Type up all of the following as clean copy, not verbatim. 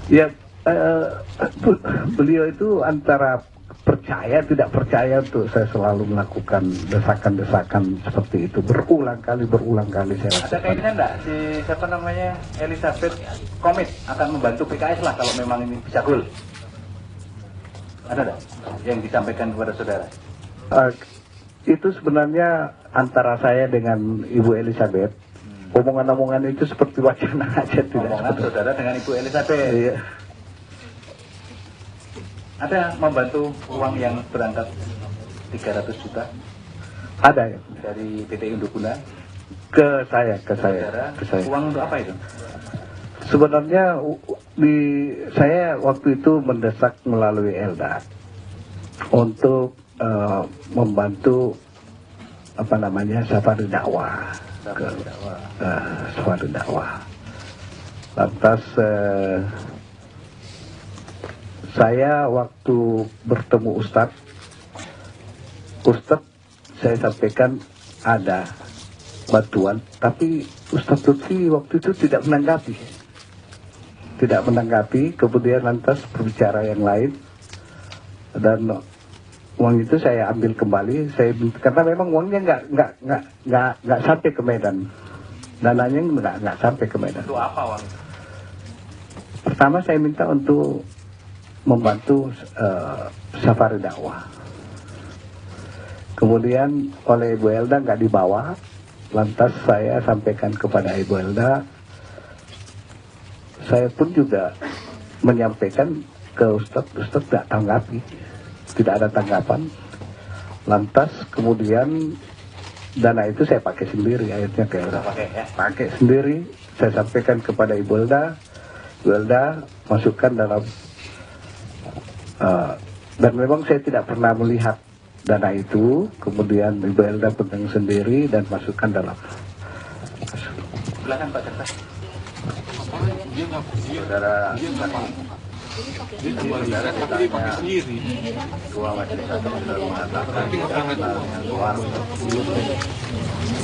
Ya, beliau itu antara percaya tidak percaya tuh, saya selalu melakukan desakan-desakan seperti itu berulang kali saya Ada lakukan. keinginan enggak si siapa namanya Elizabeth komit akan membantu PKS lah kalau memang ini bisa gol? Ada enggak yang disampaikan kepada saudara? Itu sebenarnya antara saya dengan Ibu Elizabeth. Omongan-omongan itu seperti wacana aja, tidak Omongan seperti. saudara dengan Ibu Elizabeth. Iya. Ada membantu uang yang berangkat 300 juta Ada ya? dari PT Indoguna Ke saya. saudara. Uang untuk apa itu? Sebenarnya saya waktu itu mendesak melalui Elda untuk membantu apa namanya safari dakwah ke safari dakwah. Lantas saya waktu bertemu Ustadz saya sampaikan ada bantuan, tapi Ustadz Lutfi waktu itu tidak menanggapi, kemudian lantas berbicara yang lain, dan uang itu saya ambil kembali, karena memang uangnya nggak sampai ke Medan, dananya nggak sampai ke Medan. Untuk apa uang? Pertama saya minta untuk membantu safari dakwah. Kemudian oleh Ibu Elda nggak dibawa, lantas saya sampaikan kepada Ibu Elda. Saya pun juga menyampaikan ke Ustadz nggak tanggapi, tidak ada tanggapan. Lantas kemudian dana itu saya pakai sendiri, akhirnya ke Elda. Pakai sendiri, saya sampaikan kepada Ibu Elda. Ibu Elda masukkan dalam dan memang saya tidak pernah melihat dana itu, kemudian Ibu Elda pegang sendiri dan masukkan dalam. Silakan Pak Jaksa. Saudara ditanya Ketua Majelis Hakim sudah mengatakan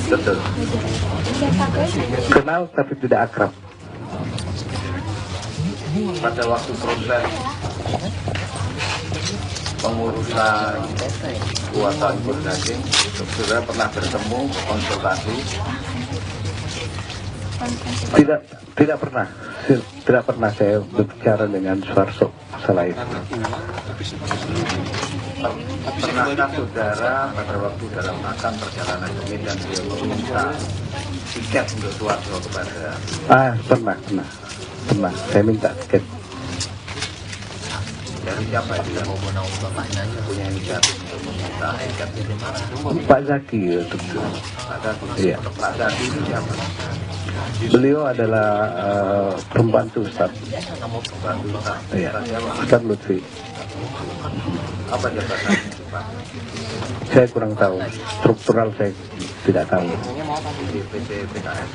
betul. Kenal tapi tidak akrab. Pada waktu proses pengurusan kuota impor daging, saudara pernah bertemu konsultasi? Tidak pernah saya berbicara dengan Suharso masalah itu. Pernahkah saudara pada waktu dalam makan perjalanan ke Medan dia meminta tiket untuk Suharso kepada? Pernah. Saya minta tiket. Dari siapa itu yang punya inisiatif untuk meminta tiket itu? Pak Zaki itu. Iya. Pak Zaki itu siapa? Beliau adalah pembantu Ustadz. Pembantu Ustaz. Iya. Siapa? Ustadz Lutfi. Apa jabatannya itu Pak? Saya kurang tahu. Struktural saya tidak tahu. Di PT PKS.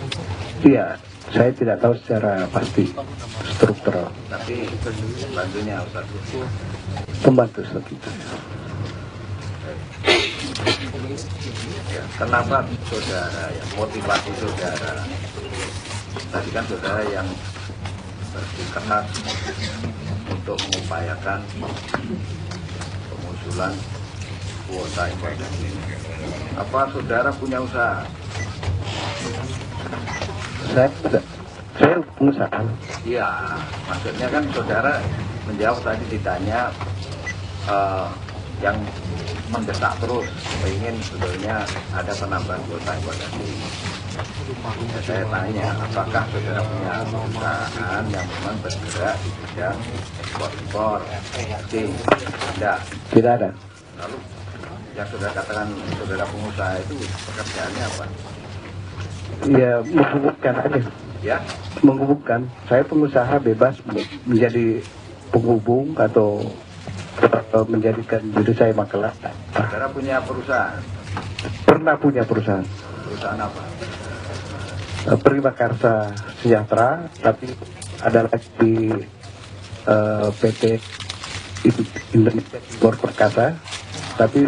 Iya, saya tidak tahu secara pasti struktural. Tapi bantunya Ustaz Lutfi. Pembantu Ustadz itu. Ya, kenapa saudara, ya, motivasi saudara? Tadi kan saudara yang berkeras untuk mengupayakan pengusulan kuota impor daging. Apa saudara punya usaha? Saya pengusaha. Iya, maksudnya kan saudara menjawab tadi ditanya yang mendesak terus, ingin sebetulnya ada penambahan kuota impor daging. Ya, saya tanya, apakah saudara punya perusahaan yang memang bergerak di bidang ekspor-impor daging? Tidak ada. Lalu yang saudara katakan saudara pengusaha itu pekerjaannya apa? Ya, menghubungkan aja. Ya, Menghubungkan. Saya pengusaha bebas menjadi penghubung atau menjadikan diri saya makelar. saudara punya perusahaan. Pernah punya perusahaan. Perusahaan apa? Prima Karsa Sejahtera, tapi ada lagi PT Indonesia Impor Perkasa, tapi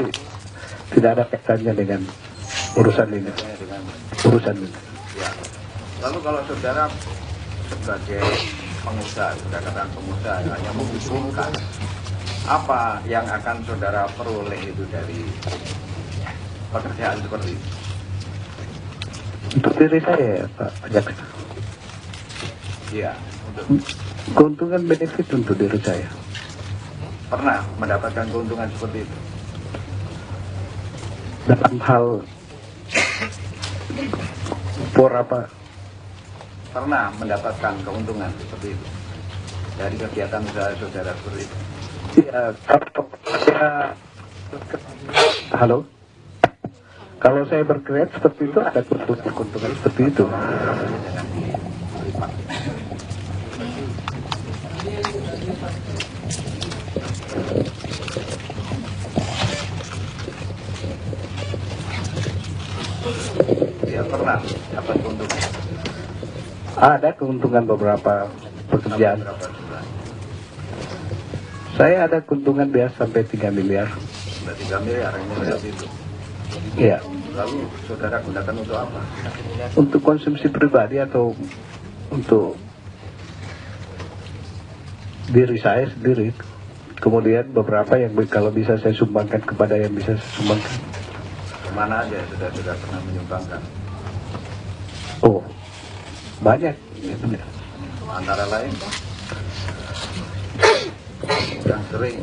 tidak ada kaitannya dengan urusan ini. Dengan Urusan ini. ya. Lalu kalau saudara sebagai pengusaha, sudah katakan pengusaha, hanya mengusulkan apa yang akan saudara peroleh itu dari pekerjaan seperti itu. Untuk diri saya ya Pak Jaksa. Iya, untuk Keuntungan benefit untuk diri saya. pernah mendapatkan keuntungan seperti itu. Dalam hal apa? Pernah mendapatkan keuntungan seperti itu dari kegiatan usaha saudara seperti itu. Ya, kalau saya, halo, kalau saya berkreat seperti itu ada keuntungan seperti itu. Dengan dilipat. Ya pernah dapat keuntungan. Ada keuntungan beberapa pekerjaan. Berapa bulan? Saya ada keuntungan biasa sampai 3 miliar. Sudah 3 miliar ini seperti itu. Ya, Lalu saudara gunakan untuk apa? untuk konsumsi pribadi atau untuk diri saya sendiri. Kemudian beberapa yang kalau bisa saya sumbangkan kepada yang bisa saya sumbangkan. Kemana aja sudah pernah menyumbangkan? Oh, banyak. Antara lain yang sering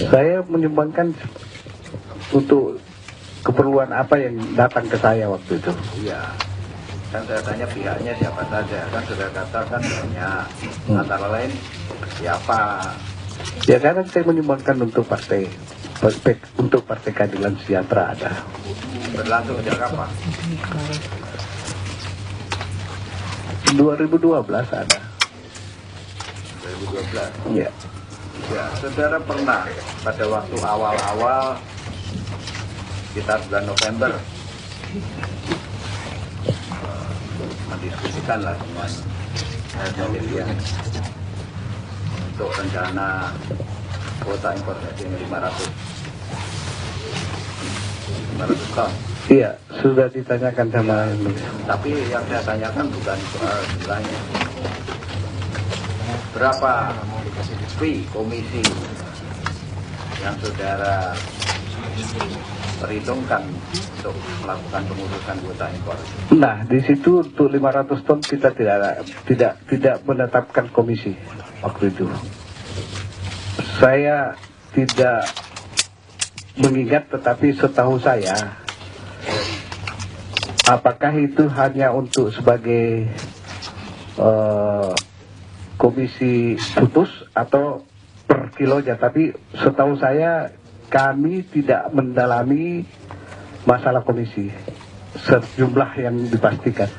Saya menyumbangkan untuk keperluan apa yang datang ke saya waktu itu. iya. Kan saya tanya pihaknya siapa saja, kan sudah katakan banyak. Antara lain siapa? Ya karena saya menyumbangkan untuk untuk Partai Keadilan Sejahtera ada. Berlangsung sejak kapan? 2012 ada. 2012. Ya. Ya, saudara pernah pada waktu awal-awal sekitar bulan November mendiskusikan lah dengan Dilian untuk rencana kuota impor daging 500 ton. Iya, sudah ditanyakan sama Tapi yang saya tanyakan bukan soal jumlahnya. Berapa fee komisi yang saudara perhitungkan untuk melakukan pengurusan kuota impor? Nah, di situ untuk 500 ton kita tidak menetapkan komisi waktu itu. Saya tidak mengingat, tetapi setahu saya, apakah itu hanya untuk sebagai komisi putus atau per kilonya? Tapi setahu saya kami tidak mendalami masalah komisi sejumlah yang dipastikan.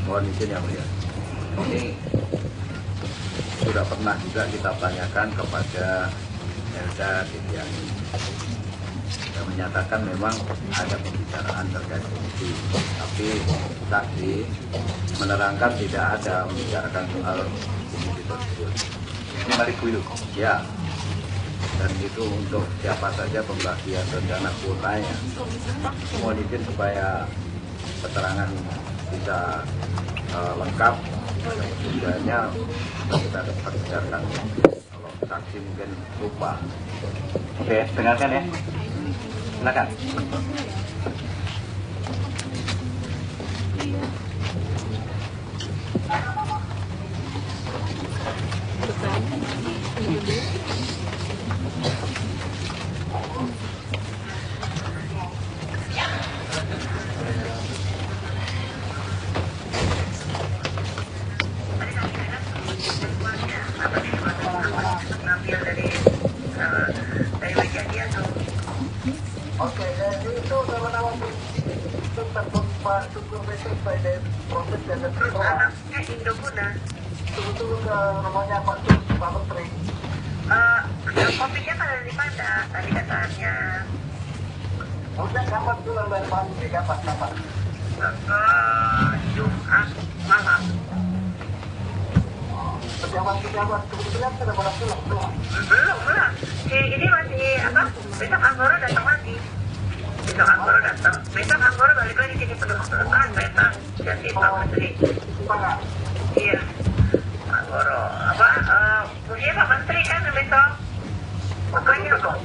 Mohon izin yang mulia. Ini sudah pernah juga kita tanyakan kepada Elda Diliani. Dia menyatakan memang ada pembicaraan terkait komisi, tapi saksi menerangkan tidak ada membicarakan soal komisi tersebut. 5.000 itu? Ya. Dan itu untuk siapa saja pembagian rencana kuotanya. Mohon izin supaya keterangan bisa lengkap. Sebenarnya kita dapat bicarakan. Kalau saksi mungkin lupa. Oke, dengarkan ya. Silakan. Oke, jadi itu nama-nama itu Pak Sugeng besok pada proses dan Anaknya Indoguna. tunggu ke rumahnya Pak Menteri. Kopinya pada di mana? Tadi katanya. Udah kapan dulu dari Pak Menteri, kapan? Jumat malam. Pejabat kebetulan sudah pada pulang. Belum. Ini masih apa? Besok anggaran besok Anggoro datang. Besok Anggoro balik lagi sini penuh-penuhan besok jadi Pak Menteri. Iya. Anggoro musinya Pak Menteri kan besok. Makanya kok.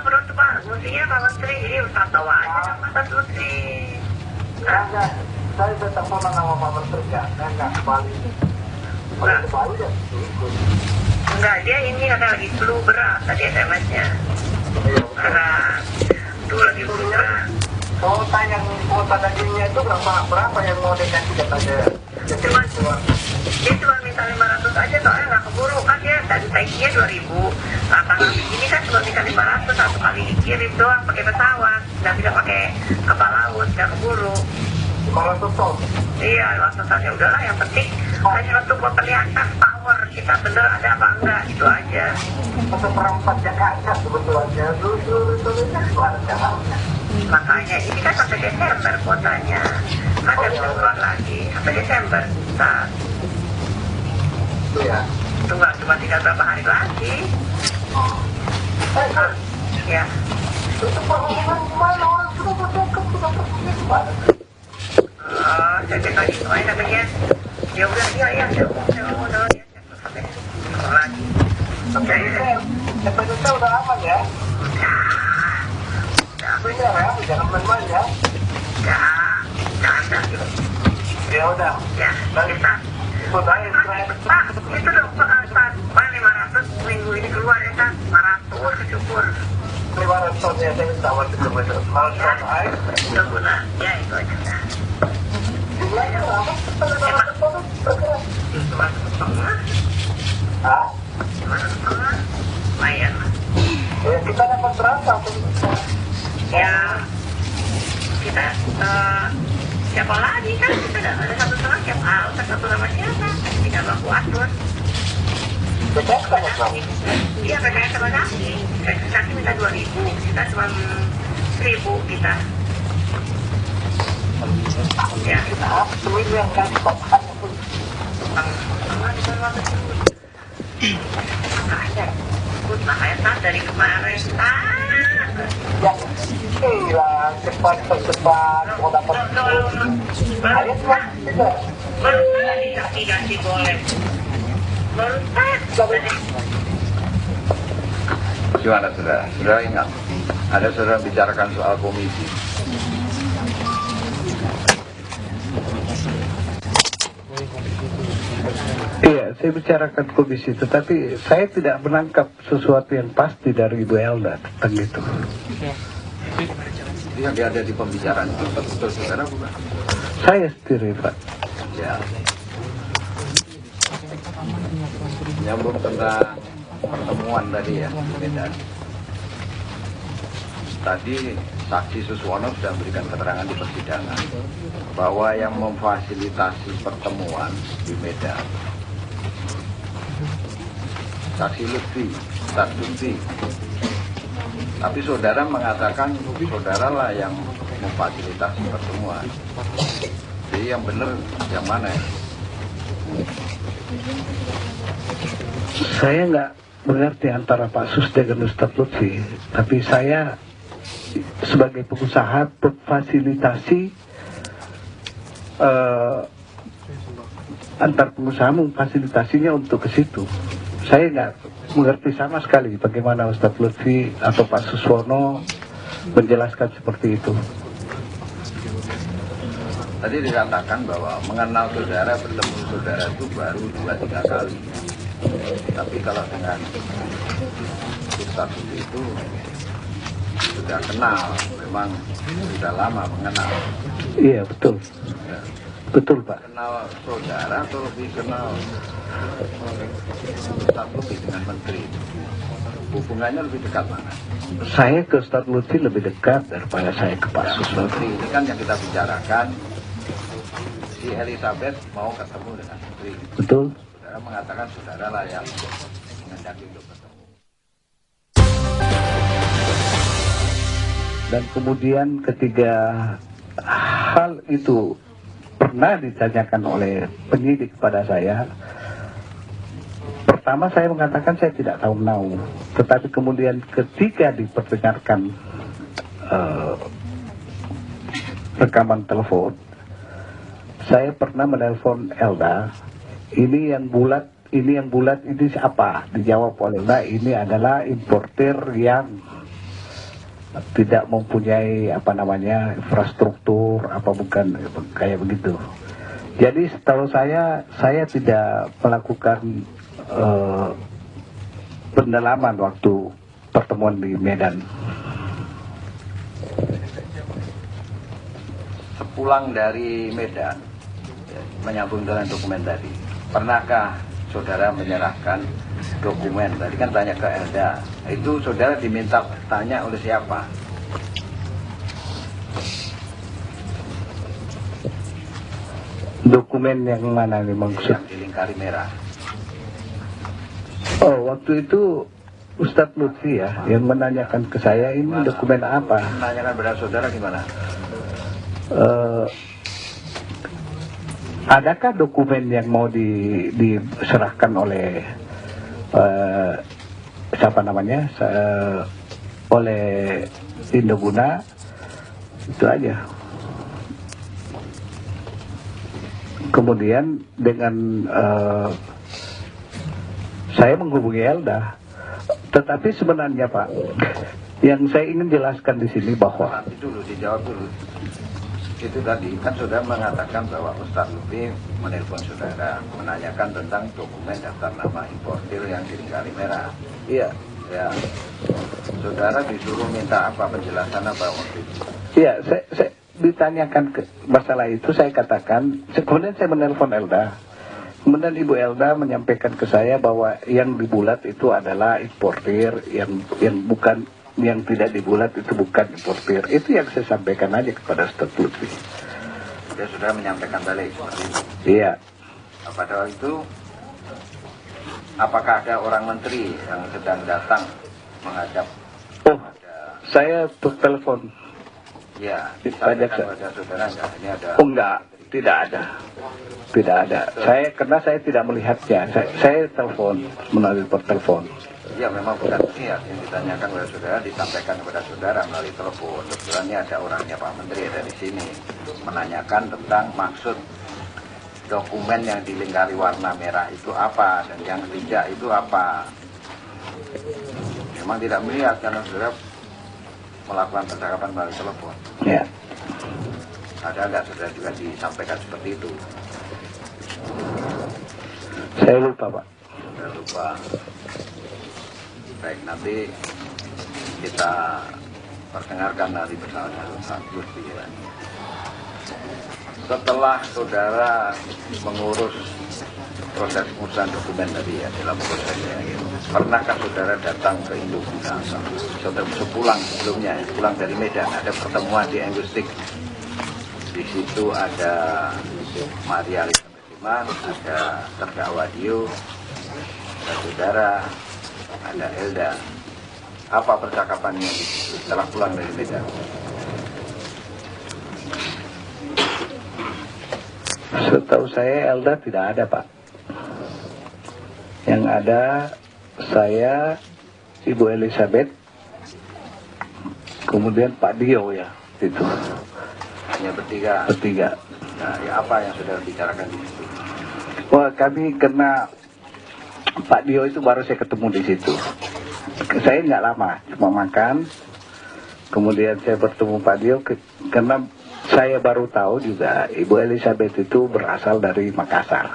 Menurut Pak, musinya Pak Menteri jadi usah tahu aja sama Pak Menteri. Saya tetap nama Pak Menteri ya, saya nggak kembali. Enggak, dia ini kata lagi flu berat tadi SMS-nya. Berat. Itu lagi flu berat. Kuota dagingnya itu berapa yang mau dikasih katanya? Dia cuma minta 500 aja soalnya nggak keburu kan dia tadi tagnya 2000. Nah tanggal ini kan cuma minta 500 satu kali dikirim doang pakai pesawat, nggak bisa pakai kapal laut, nggak keburu. Kalau tutup? Iya, langsungnya udahlah yang penting hanya untuk memperlihatkan power kita bener ada apa enggak itu aja. Untuk perempat Jakarta sebetulnya dulu keluar Jakarta. Makanya ini kan sampai Desember kuotanya, kan nggak bisa keluar lagi sampai Desember. Nah, Iya. tunggal cuma tinggal berapa hari lagi. Ya. Itu pengumuman kemana orang sudah berdekat gimana? Jadi lagi kemarin katanya ya udah ya udah ya sampai lagi. Oke. Indonesia udah aman ya? Bener ya, jangan main-main ya. Jangan. Ya udah. Ya, kita. Pak, itu dong Pak 500 minggu ini keluar ya kan? 500 syukur. 500 ya, saya minta waktu itu bener. Kalau short air, Udah guna, ya itu aja. jumlahnya berapa? Cuma setengah. Hah? Lumayan. Ya, kita dapat berapa? Ya, kita siapa lagi kan kita ada satu setengah tiap satu sama siapa tinggal baku atur. Betul sama kamu? Iya PKS sama kaki. Kaki minta 2000, kita cuma 1000 kita. Ya, Semua yang kan papan itu. makanya dari kemarin Ya, hilang cepat, mau dapat ayo kan? Itu. baru tadi ganti golek baru tadi. Gimana saudara? Saudara ingat? Ada saudara bicarakan soal komisi. Iya, saya bicarakan komisi, tetapi saya tidak menangkap sesuatu yang pasti dari Ibu Elda tentang itu. Yang ada di pembicaraan itu betul saudara bukan? Saya sendiri, Pak. Ya. Nyambung tentang pertemuan tadi ya, Medan. Tadi saksi Suswono sudah memberikan keterangan di persidangan bahwa yang memfasilitasi pertemuan di Medan saksi Lutfi, Ustaz Lutfi. Tapi saudara mengatakan saudara lah yang memfasilitasi pertemuan. Jadi yang benar yang mana ya? Saya nggak mengerti antara Pak Sus dengan Ustadz Lutfi, tapi saya sebagai pengusaha memfasilitasi antar pengusaha memfasilitasinya untuk ke situ. Saya nggak mengerti sama sekali bagaimana Ustadz Lutfi atau Pak Suswono menjelaskan seperti itu. Tadi dikatakan bahwa mengenal saudara, bertemu saudara itu baru 2-3 kali. Tapi kalau dengan Ustaz itu sudah kenal, memang sudah lama mengenal. Iya, betul. Ya. Betul, Pak. Kenal saudara atau lebih kenal Ustaz lebih dengan menteri? Hubungannya lebih dekat mana? Saya ke Ustadz Lutfi lebih dekat daripada saya ke Pak Suswono. Menteri ini kan yang kita bicarakan, si Elizabeth mau ketemu dengan menteri. Betul. Saudara mengatakan saudara lah yang menghendaki untuk ketemu. Dan kemudian ketika hal itu pernah ditanyakan oleh penyidik kepada saya, pertama saya mengatakan saya tidak tahu menau, tetapi kemudian ketika diperdengarkan rekaman telepon, saya pernah menelpon Elda, ini yang bulat ini siapa? Dijawab oleh Elda, ini adalah importir yang tidak mempunyai infrastruktur bukan kayak begitu. Jadi setahu saya tidak melakukan pendalaman waktu pertemuan di Medan. Sepulang dari Medan, menyambung dengan dokumen tadi, pernahkah saudara menyerahkan dokumen? Tadi kan tanya ke Elda, itu saudara diminta tanya oleh siapa? Dokumen yang mana nih maksud? Yang di lingkari merah. Oh, waktu itu Ustadz Lutfi ya yang menanyakan ke saya ini dokumen apa? Menanyakan pada saudara gimana? Adakah dokumen yang mau diserahkan oleh oleh Indoguna? Itu aja. Kemudian dengan saya menghubungi Elda, tetapi sebenarnya Pak, yang saya ingin jelaskan di sini bahwa Nanti dulu dijawab dulu. Itu tadi kan saudara mengatakan bahwa Ustadz Lutfi menelpon saudara menanyakan tentang dokumen daftar nama importir yang di lingkari merah. iya. Ya, saudara disuruh minta apa, penjelasan apa waktu itu? Iya, saya ditanyakan masalah itu, saya katakan, kemudian saya menelpon Elda. Kemudian Ibu Elda menyampaikan ke saya bahwa yang dibulat itu adalah importir, yang tidak dibulat itu bukan importir. Itu yang saya sampaikan aja kepada Ustadz Lutfi. Dia sudah menyampaikan balik seperti itu. Iya. Pada waktu itu, apakah ada orang menteri yang sedang datang menghadap? Oh, saya telepon. Ya, disampaikan pada saudara enggak? Ini ada. Oh enggak, tidak ada. Karena saya tidak melihatnya. Saya telepon melalui telepon. Ya, memang bukan niat yang ditanyakan kepada saudara, disampaikan kepada saudara melalui telepon. Kebetulannya ada orangnya Pak Menteri ada di sini menanyakan tentang maksud dokumen yang dilingkari warna merah itu apa dan yang tidak itu apa. Memang tidak melihat karena saudara melakukan percakapan melalui telepon. Ya. Ada nggak saudara juga disampaikan seperti itu? Saya lupa Pak. Sudah lupa. Baik, nanti kita perdengarkan nanti bersama Ustadz Lutfi. Setelah saudara mengurus proses pengurusan dokumen tadi ya, dalam prosesnya gitu, pernahkah saudara datang ke Indoguna? Saudara sepulang sebelumnya, pulang dari Medan, ada pertemuan di Engustik. Di situ ada Maria Elizabeth Iman, ada terdakwa Dio, ada saudara, ada Elda. Apa percakapannya di situ setelah pulang dari Medan? Setahu saya Elda tidak ada Pak. Yang ada saya, Ibu Elizabeth, kemudian Pak Dio ya, itu. Hanya bertiga. Bertiga. Nah, ya apa yang sudah bicarakan di situ? Wah, kami kena Pak Dio itu baru saya ketemu di situ. Saya nggak lama, cuma makan. Kemudian saya bertemu Pak Dio karena saya baru tahu juga Ibu Elizabeth itu berasal dari Makassar.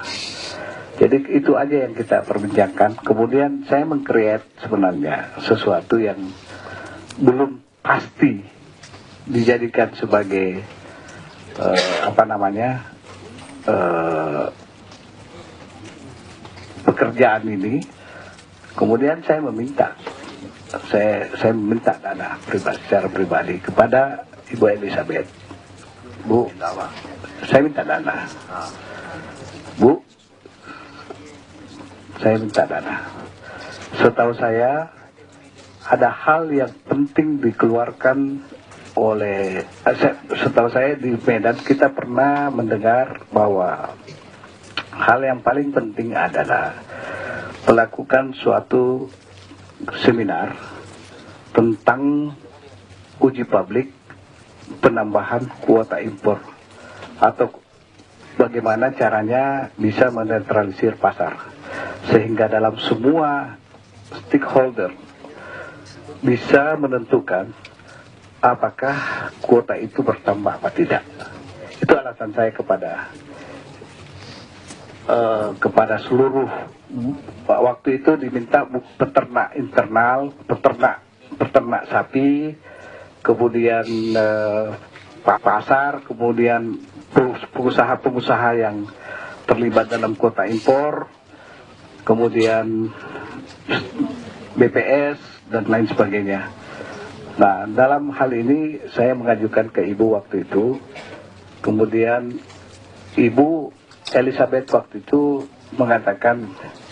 Jadi itu aja yang kita perbincangkan. Kemudian saya meng-create sebenarnya sesuatu yang belum pasti dijadikan sebagai pekerjaan ini. Kemudian saya meminta dana secara pribadi kepada Ibu Elizabeth. Bu, saya minta dana. Bu, saya minta dana. Setahu saya ada hal yang penting dikeluarkan oleh, setahu saya di Medan kita pernah mendengar bahwa hal yang paling penting adalah melakukan suatu seminar tentang uji publik penambahan kuota impor atau bagaimana caranya bisa menetralisir pasar sehingga dalam semua stakeholder bisa menentukan apakah kuota itu bertambah apa tidak. Itu alasan saya kepada seluruh, waktu itu diminta peternak internal, peternak sapi, kemudian pasar, kemudian pengusaha-pengusaha yang terlibat dalam kuota impor, kemudian BPS dan lain sebagainya. Nah, dalam hal ini saya mengajukan ke Ibu waktu itu, kemudian Ibu Elizabeth waktu itu mengatakan,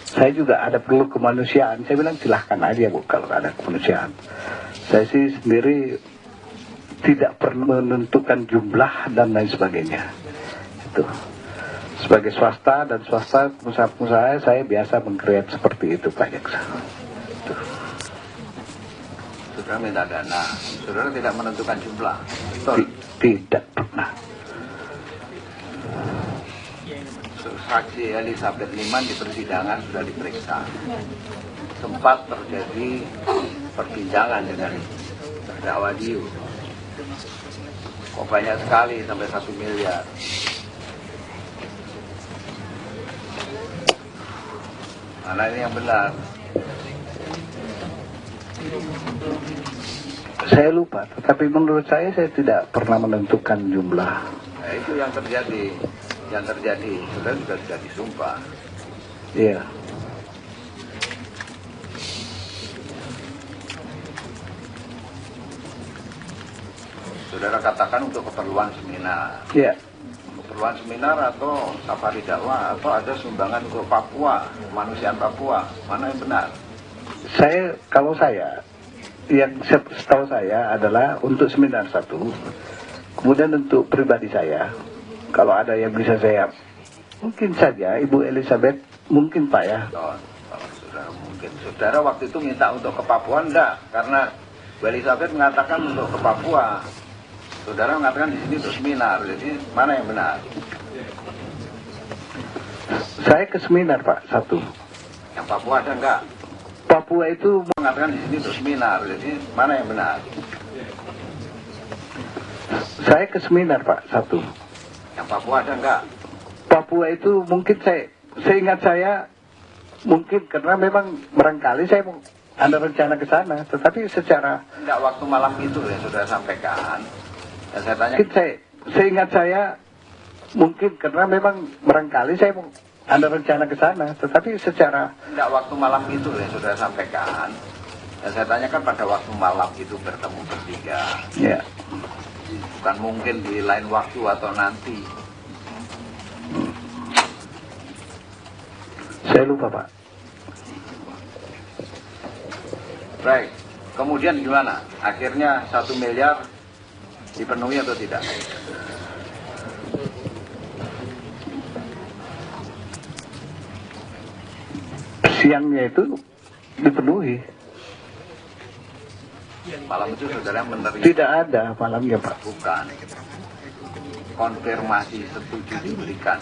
saya juga ada perlu kemanusiaan. Saya bilang silahkan aja Bu kalau ada kemanusiaan. Saya sih sendiri tidak pernah menentukan jumlah dan lain sebagainya. Itu sebagai swasta dan swasta pengusaha-pengusaha saya biasa mengkreat seperti itu Pak Jaksa. Saudara minta dana, saudara tidak menentukan jumlah. Betul. Tidak pernah. Saksi Elizabeth Liman di persidangan sudah diperiksa. Sempat terjadi perbincangan dengan terdakwa Diu. Kok banyak sekali sampai 1 miliar. Mana ini yang benar? Saya lupa, tetapi menurut saya tidak pernah menentukan jumlah. Nah, itu yang terjadi. Yang terjadi, saudara juga sudah disumpah. Iya. Saudara katakan untuk keperluan seminar. Iya. Keperluan seminar atau safari dakwah atau ada sumbangan untuk Papua, kemanusiaan Papua. Mana yang benar? Kalau saya, yang setahu saya adalah untuk seminar satu, kemudian untuk pribadi saya, kalau ada yang bisa saya, mungkin saja Ibu Elizabeth, mungkin Pak ya. Kalau saudara mungkin, saudara waktu itu minta untuk ke Papua enggak? Karena Bu Elizabeth mengatakan untuk ke Papua, saudara mengatakan di sini untuk seminar. Jadi mana yang benar? Saya ke seminar Pak, satu. Yang Papua ada enggak? Papua itu Mengatakan di sini untuk seminar. Jadi mana yang benar? saya ke seminar Pak, satu. Yang Papua ada enggak? Papua itu mungkin seingat saya mungkin karena memang barangkali saya ada rencana ke sana, tetapi secara Enggak, waktu malam itu yang sudah sampaikan. Dan saya tanya, mungkin seingat saya mungkin karena memang barangkali saya ada rencana ke sana, tetapi secara enggak, waktu malam itu yang sudah sampaikan. Dan saya tanyakan pada waktu malam itu bertemu bertiga. ya. Bukan mungkin di lain waktu atau nanti. Saya lupa Pak. Baik, kemudian gimana? Akhirnya 1 miliar dipenuhi atau tidak? Siangnya itu dipenuhi. Malam itu saudara menerima? Tidak ada malamnya Pak. Bukan. Konfirmasi setuju diberikan.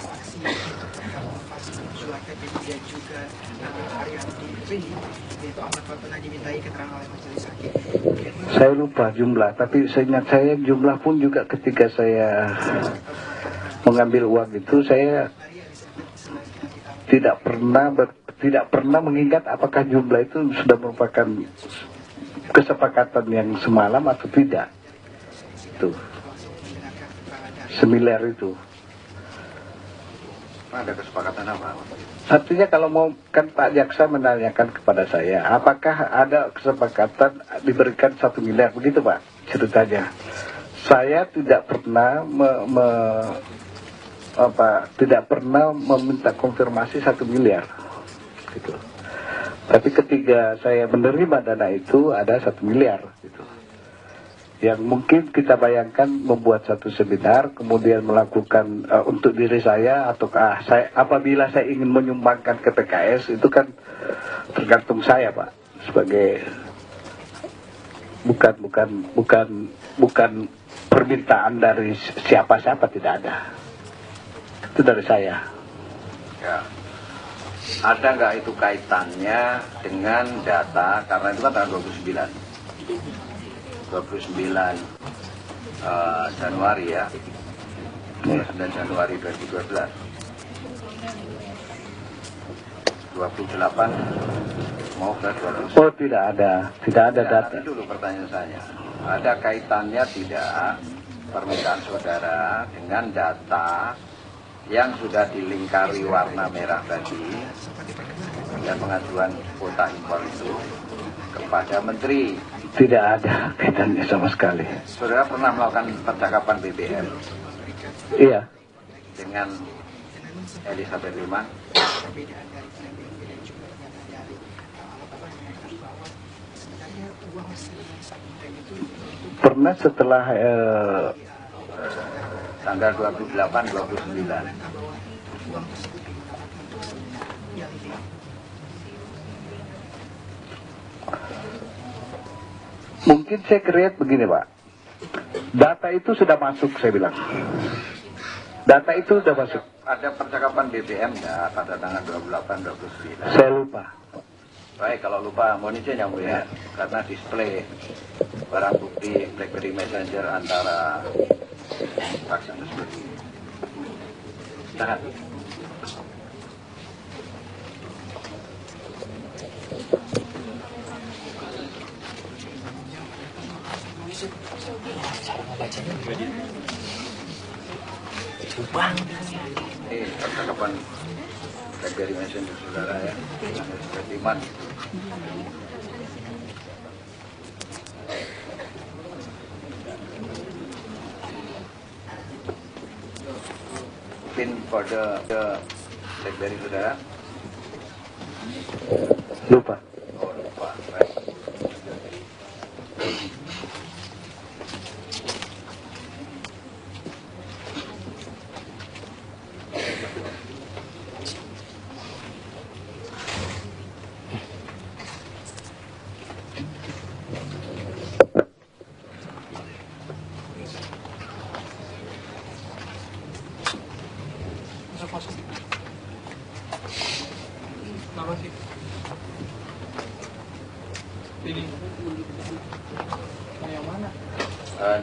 Saya lupa jumlah, tapi seingat saya jumlah pun juga ketika saya mengambil uang itu saya tidak pernah mengingat apakah jumlah itu sudah merupakan kesepakatan yang semalam atau tidak. Itu semiliar itu. Ada kesepakatan apa? Artinya kalau mau, kan Pak Jaksa menanyakan kepada saya, apakah ada kesepakatan diberikan 1 miliar, begitu Pak ceritanya. Saya tidak pernah tidak pernah meminta konfirmasi 1 miliar, gitu. Tapi ketika saya menerima dana itu ada 1 miliar, gitu. Yang mungkin kita bayangkan membuat satu seminar, kemudian melakukan untuk diri saya atau apabila saya ingin menyumbangkan ke PKS itu kan tergantung saya Pak, sebagai bukan permintaan dari siapa-siapa, tidak ada. Itu dari saya. Ya. Ada nggak itu kaitannya dengan data, karena itu kan tanggal 29 Januari ya, 29 Januari 2012, 28 mau ke 20. Oh, tidak ada data. Nanti dulu pertanyaan saya, ada kaitannya tidak permintaan saudara dengan data yang sudah dilingkari warna merah tadi dan pengajuan kuota impor itu kepada menteri? Tidak ada kaitannya sama sekali. Saudara pernah melakukan percakapan BBM Iya, dengan Elizabeth Liman? pernah setelah Tanggal 28-29. mungkin saya create begini, Pak. Data itu sudah masuk, saya bilang. Data itu sudah masuk. Ada percakapan BBM nggak pada tanggal 28-29? Saya lupa. Baik, kalau lupa mohon izin yang mulia, karena display barang bukti BlackBerry Messenger antara saksi tersebut. Silakan. Ini percakapan BlackBerry Messenger saudara ya, dengan Elizabeth Liman. PIN kode BlackBerry saudara? Lupa. Oh lupa, baik.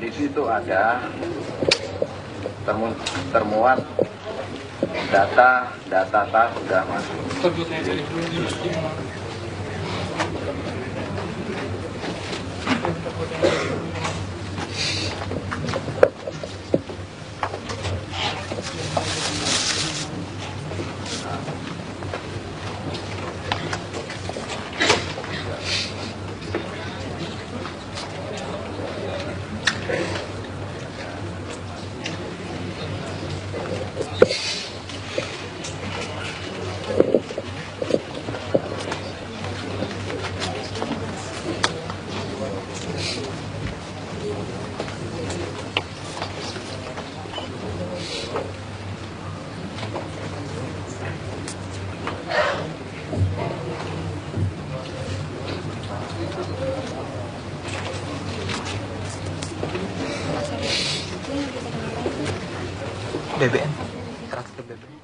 Di situ ada termuat data sudah masuk. BBM, transfer BBM.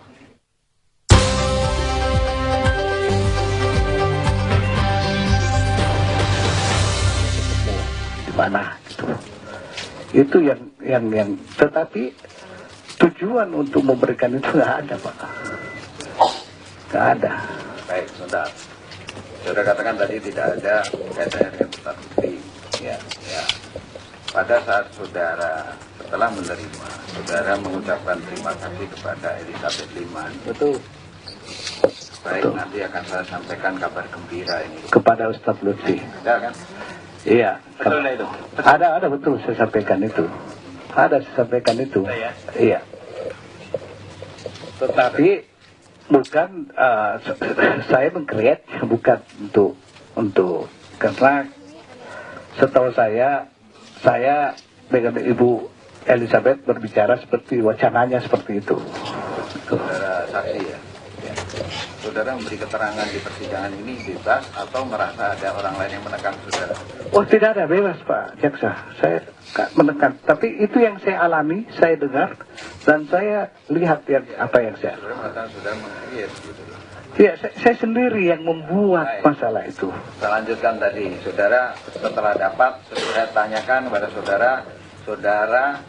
Di mana gitu. Itu yang tetapi tujuan untuk memberikan itu nggak ada, Pak. Nggak ada. Baik, sebentar. Saudara katakan tadi tidak ada kaitannya dengan pusat bukti. Ya. Pada saat saudara setelah menerima, saudara mengucapkan terima kasih kepada Elizabeth Liman. Betul. Baik, Betul. nanti akan saya sampaikan kabar gembira ini. Kepada Ustadz Lutfi. Ada kan? Iya. Betul lah itu. Ada betul saya sampaikan itu. Ada saya sampaikan itu. Ya. Iya. Tetapi bukan saya meng-create bukan untuk karena setahu saya dengan Ibu Elizabeth berbicara seperti wacananya seperti itu. Saudara saksi ya. saudara memberi keterangan di persidangan ini bebas atau merasa ada orang lain yang menekan saudara? Oh tidak ada, bebas Pak Jaksa. Saya nggak menekan. Tapi itu yang saya alami, saya dengar, dan saya lihat apa yang saya. Saudara mengatakan saudara meng-create gitu. Ya, saya sendiri yang membuat masalah itu. Saya lanjutkan tadi, saudara setelah dapat, saudara tanyakan kepada saudara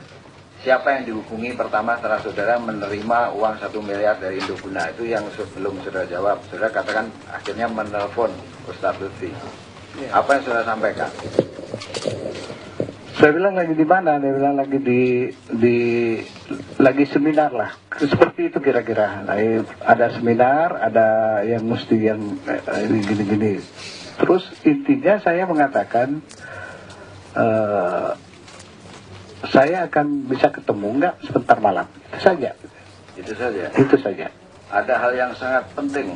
siapa yang dihubungi pertama setelah saudara menerima uang 1 miliar dari Indoguna. Itu yang belum saudara jawab. Saudara katakan akhirnya menelpon Ustadz Lutfi. Apa yang saudara sampaikan? Saya bilang lagi di mana? Dia bilang lagi lagi seminar lah. Seperti itu kira-kira. Ada seminar, ada yang mesti yang gini-gini. Terus intinya saya mengatakan saya akan bisa ketemu nggak sebentar malam. Itu saja. Itu saja. Itu saja. Ada hal yang sangat penting.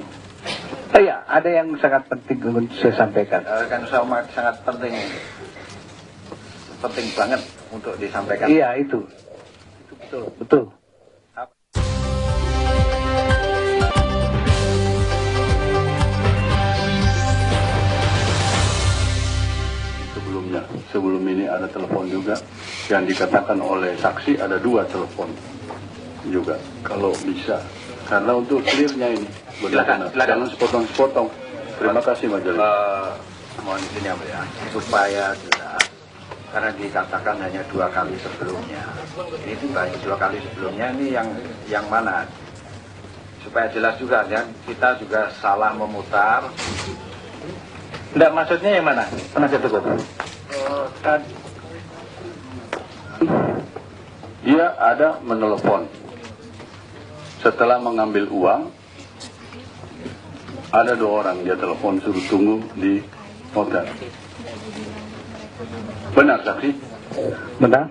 Iya, ada yang sangat penting untuk saya sampaikan. Kan sangat penting. Penting banget untuk disampaikan. Iya, itu betul. Betul. Sebelum ini ada telepon juga yang dikatakan oleh saksi ada 2 telepon juga kalau bisa, karena untuk clearnya ini Silakan. jangan sepotong-sepotong. Terima kasih Majelis. Mohon izin ya, supaya jelas, karena dikatakan hanya 2 kali sebelumnya. Ini banyak 2 kali sebelumnya, ini yang mana? Supaya jelas juga ya, kita juga salah memutar. Enggak, maksudnya yang mana? Penasihat hukum. Dia ada menelepon setelah mengambil uang. Ada 2 orang dia telepon suruh tunggu di hotel. Benar saksi? Benar?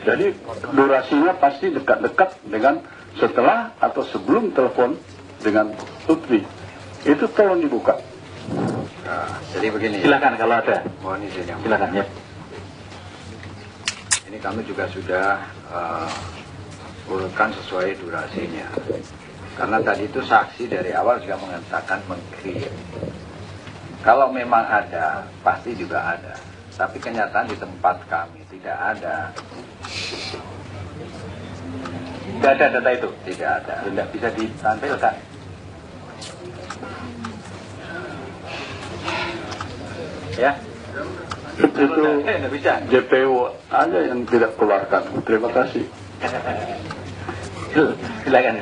Jadi durasinya pasti dekat-dekat dengan setelah atau sebelum telepon dengan Lutfi. Itu tolong dibuka. Nah, jadi begini. Silakan kalau ada. Mohon izin yang Silakan ya. Ini kami juga sudah urutkan sesuai durasinya. Karena tadi itu saksi dari awal juga mengatakan meng-create. Kalau memang ada, pasti juga ada. Tapi kenyataan di tempat kami tidak ada. Tidak ada data itu. Tidak ada. Tidak bisa ditampilkan. Ya. Itu Tidak bisa. JPU aja yang tidak keluarkan. Terima kasih. Silakan.